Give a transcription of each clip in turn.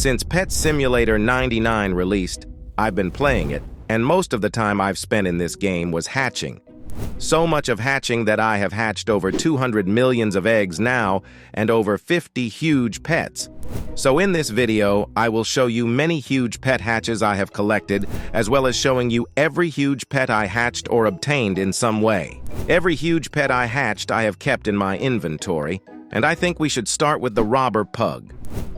Since Pet Simulator 99 released, I've been playing it, and most of the time I've spent in this game was hatching. So much of hatching that I have hatched over 200 millions of eggs now and over 50 huge pets. So in this video, I will show you many huge pet hatches I have collected, as well as showing you every huge pet I hatched or obtained in some way. Every huge pet I hatched I have kept in my inventory, and I think we should start with the robber pug.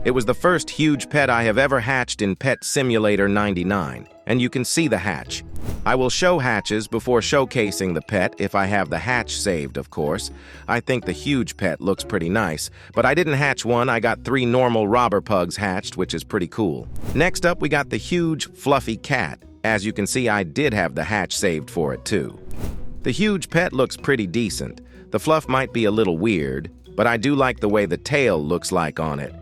It was the first huge pet I have ever hatched in Pet Simulator 99, and you can see the hatch. I will show hatches before showcasing the pet if I have the hatch saved, of course. I think the huge pet looks pretty nice, but I didn't hatch one. I got 3 normal robber pugs hatched, which is pretty cool. Next up, we got the huge fluffy cat. As you can see, I did have the hatch saved for it too. The huge pet looks pretty decent. The fluff might be a little weird, but I do like the way the tail looks like on it.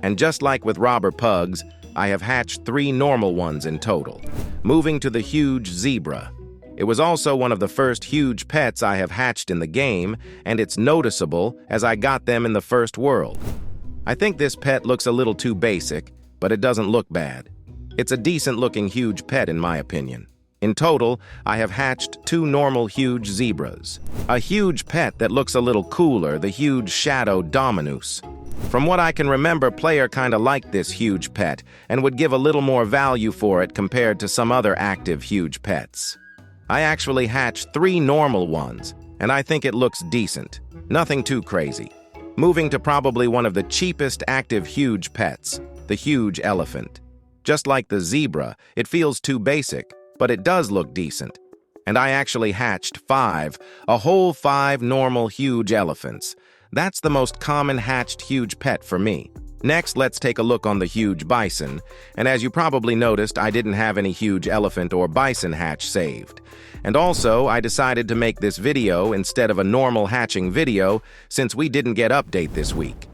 And just like with robber pugs, I have hatched 3 normal ones in total. Moving to the huge zebra. It was also one of the first huge pets I have hatched in the game, and it's noticeable as I got them in the first world. I think this pet looks a little too basic, but it doesn't look bad. It's a decent-looking huge pet in my opinion. In total, I have hatched 2 normal huge zebras. A huge pet that looks a little cooler, the huge shadow Dominus. From what I can remember, player kinda liked this huge pet and would give a little more value for it compared to some other active huge pets. I actually hatched 3 normal ones, and I think it looks decent. Nothing too crazy. Moving to probably one of the cheapest active huge pets, the huge elephant. Just like the zebra, it feels too basic, but it does look decent. And I actually hatched 5, a whole 5 normal huge elephants. That's the most common hatched huge pet for me. Next, let's take a look on the huge bison. And as you probably noticed, I didn't have any huge elephant or bison hatch saved. And also, I decided to make this video instead of a normal hatching video since we didn't get update this week.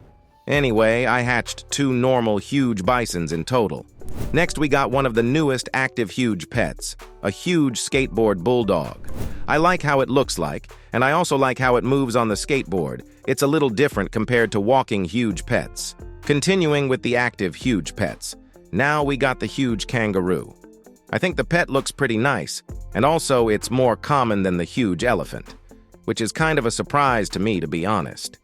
Anyway, I hatched 2 normal huge bisons in total. Next, we got one of the newest active huge pets, a huge skateboard bulldog. I like how it looks like, and I also like how it moves on the skateboard. It's a little different compared to walking huge pets. Continuing with the active huge pets, now we got the huge kangaroo. I think the pet looks pretty nice, and also it's more common than the huge elephant, which is kind of a surprise to me, to be honest.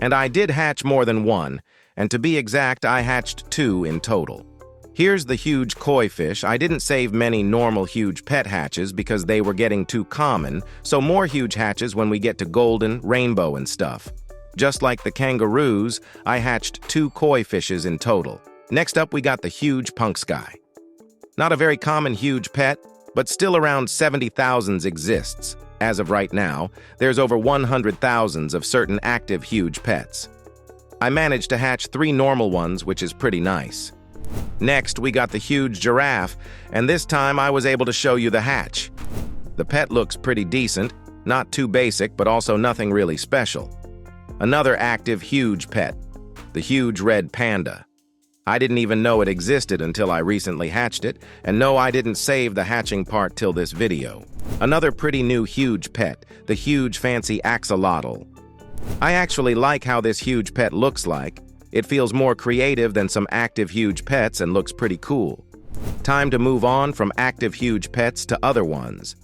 And I did hatch more than one, and to be exact, I hatched 2 in total. Here's the huge koi fish. I didn't save many normal huge pet hatches because they were getting too common, so more huge hatches when we get to golden, rainbow, and stuff. Just like the kangaroos, I hatched 2 koi fishes in total. Next up, we got the huge punk sky. Not a very common huge pet, but still around 70,000 exists. As of right now, there's over 100,000 of certain active huge pets. I managed to hatch 3 normal ones, which is pretty nice. Next, we got the huge giraffe, and this time I was able to show you the hatch. The pet looks pretty decent, not too basic, but also nothing really special. Another active huge pet, the huge red panda. I didn't even know it existed until I recently hatched it, and no, I didn't save the hatching part till this video. Another pretty new huge pet, the huge fancy axolotl. I actually like how this huge pet looks like. It feels more creative than some active huge pets and looks pretty cool. Time to move on from active huge pets to other ones.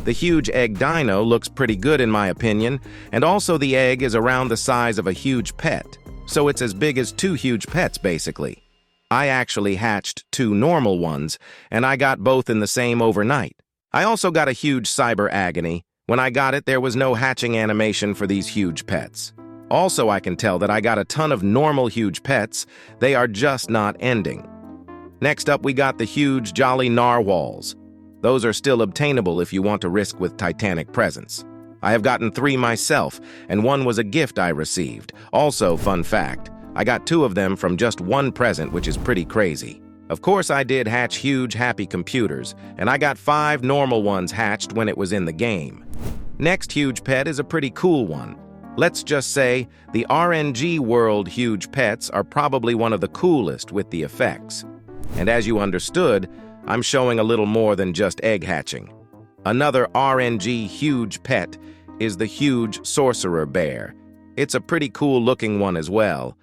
The huge egg dino looks pretty good in my opinion, and also the egg is around the size of a huge pet, so it's as big as 2 huge pets basically. I actually hatched 2 normal ones, and I got both in the same overnight. I also got a huge cyber agony. When I got it, there was no hatching animation for these huge pets. Also, I can tell that I got a ton of normal huge pets. They are just not ending. Next up, we got the huge jolly narwhals. Those are still obtainable if you want to risk with Titanic presents. I have gotten 3 myself, and 1 was a gift I received. Also, fun fact, I got 2 of them from just 1 present, which is pretty crazy. Of course, I did hatch huge happy computers, and I got 5 normal ones hatched when it was in the game. Next huge pet is a pretty cool one. Let's just say the RNG World huge pets are probably one of the coolest with the effects. And as you understood, I'm showing a little more than just egg hatching. Another RNG huge pet is the huge sorcerer bear. It's a pretty cool looking one as well.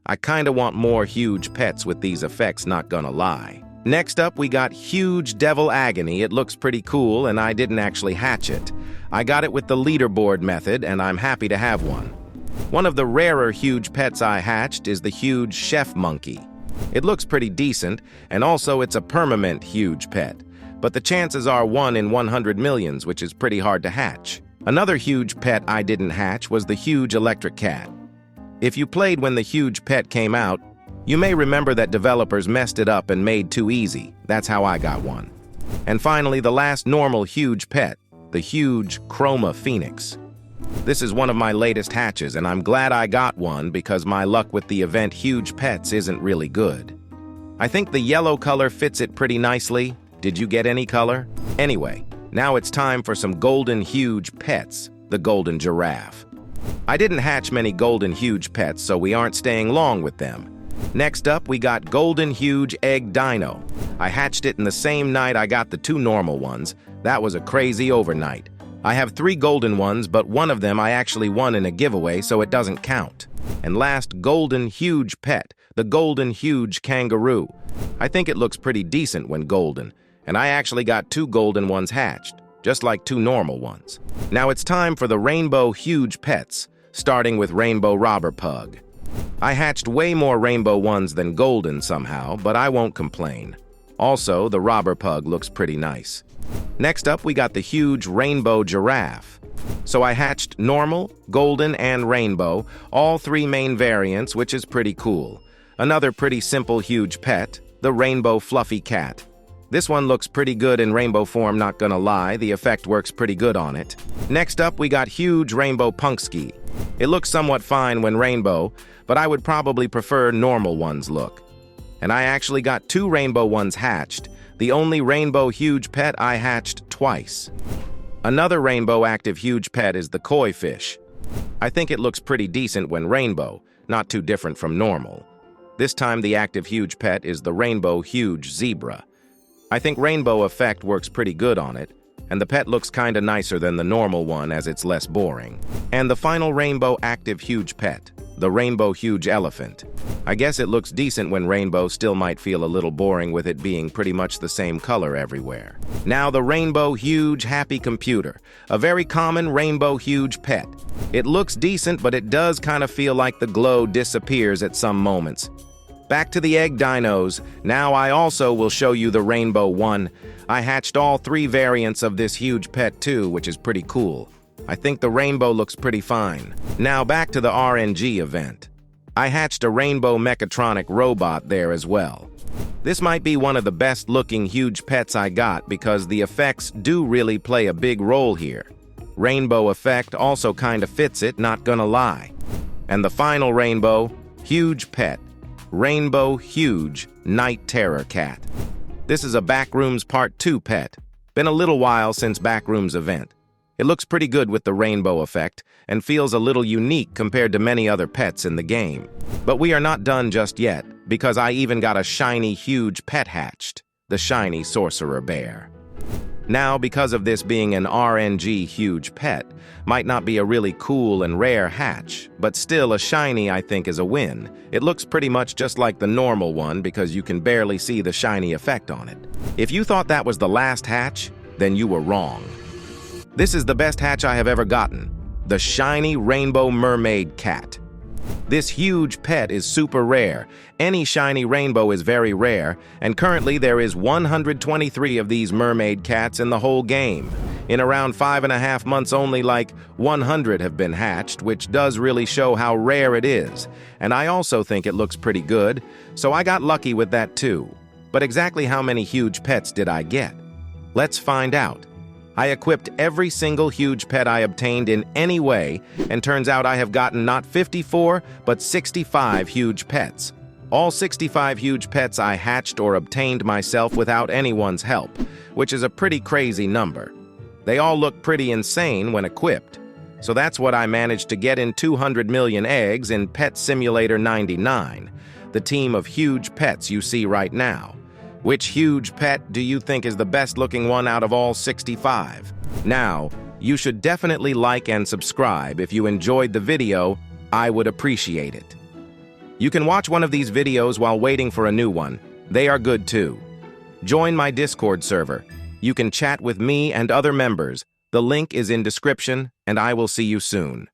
I kinda want more huge pets with these effects, not gonna lie. Next up, we got Huge Devil Agony. It looks pretty cool, and I didn't actually hatch it. I got it with the leaderboard method, and I'm happy to have one. One of the rarer huge pets I hatched is the huge chef monkey. It looks pretty decent, and also it's a permanent huge pet, but the chances are 1 in 100 millions, which is pretty hard to hatch. Another huge pet I didn't hatch was the huge electric cat. If you played when the huge pet came out, you may remember that developers messed it up and made too easy. That's how I got one. And finally, the last normal huge pet, the huge Chroma Phoenix. This is one of my latest hatches, and I'm glad I got one because my luck with the event Huge Pets isn't really good. I think the yellow color fits it pretty nicely. Did you get any color? Anyway, now it's time for some golden huge pets, the golden giraffe. I didn't hatch many golden huge pets, so we aren't staying long with them. Next up, we got golden huge egg dino. I hatched it in the same night I got the 2 normal ones. That was a crazy overnight. I have 3 golden ones, but one of them I actually won in a giveaway, so it doesn't count. And last, golden huge pet, the golden huge kangaroo. I think it looks pretty decent when golden, and I actually got 2 golden ones hatched, just like 2 normal ones. Now it's time for the rainbow huge pets, starting with rainbow robber pug. I hatched way more rainbow ones than golden somehow, but I won't complain. Also, the robber pug looks pretty nice. Next up, we got the huge rainbow giraffe. So I hatched normal, golden, and rainbow, all 3 main variants, which is pretty cool. Another pretty simple huge pet, the rainbow fluffy cat. This one looks pretty good in rainbow form, not gonna lie, the effect works pretty good on it. Next up, we got huge rainbow punksky. It looks somewhat fine when rainbow, but I would probably prefer normal ones look. And I actually got 2 rainbow ones hatched, the only rainbow huge pet I hatched twice. Another rainbow active huge pet is the koi fish. I think it looks pretty decent when rainbow, not too different from normal. This time the active huge pet is the rainbow huge zebra. I think rainbow effect works pretty good on it, and the pet looks kinda nicer than the normal one as it's less boring. And the final rainbow active huge pet, the rainbow huge elephant. I guess it looks decent when rainbow, still might feel a little boring with it being pretty much the same color everywhere. Now the rainbow huge happy computer, a very common rainbow huge pet. It looks decent, but it does kind of feel like the glow disappears at some moments. Back to the egg dinos. Now I also will show you the rainbow one. I hatched all 3 variants of this huge pet too, which is pretty cool. I think the rainbow looks pretty fine. Now back to the RNG event. I hatched a rainbow mechatronic robot there as well. This might be one of the best looking huge pets I got because the effects do really play a big role here. Rainbow effect also kinda fits it, not gonna lie. And the final rainbow, huge pet, rainbow huge night terror cat. This is a Backrooms Part 2 pet. Been a little while since Backrooms event. It looks pretty good with the rainbow effect and feels a little unique compared to many other pets in the game. But we are not done just yet, because I even got a shiny huge pet hatched, the shiny sorcerer bear. Now, because of this being an RNG huge pet, might not be a really cool and rare hatch, but still a shiny I think is a win. It looks pretty much just like the normal one because you can barely see the shiny effect on it. If you thought that was the last hatch, then you were wrong. This is the best hatch I have ever gotten, the shiny rainbow mermaid cat. This huge pet is super rare. Any shiny rainbow is very rare, and currently there is 123 of these mermaid cats in the whole game. In around 5.5 months only like 100 have been hatched, which does really show how rare it is. And I also think it looks pretty good, so I got lucky with that too. But exactly how many huge pets did I get? Let's find out. I equipped every single huge pet I obtained in any way, and turns out I have gotten not 54, but 65 huge pets. All 65 huge pets I hatched or obtained myself without anyone's help, which is a pretty crazy number. They all look pretty insane when equipped. So that's what I managed to get in 200 million eggs in Pet Simulator 99, the team of huge pets you see right now. Which huge pet do you think is the best looking one out of all 65? Now, you should definitely like and subscribe if you enjoyed the video. I would appreciate it. You can watch one of these videos while waiting for a new one. They are good too. Join my Discord server. You can chat with me and other members. The link is in description, and I will see you soon.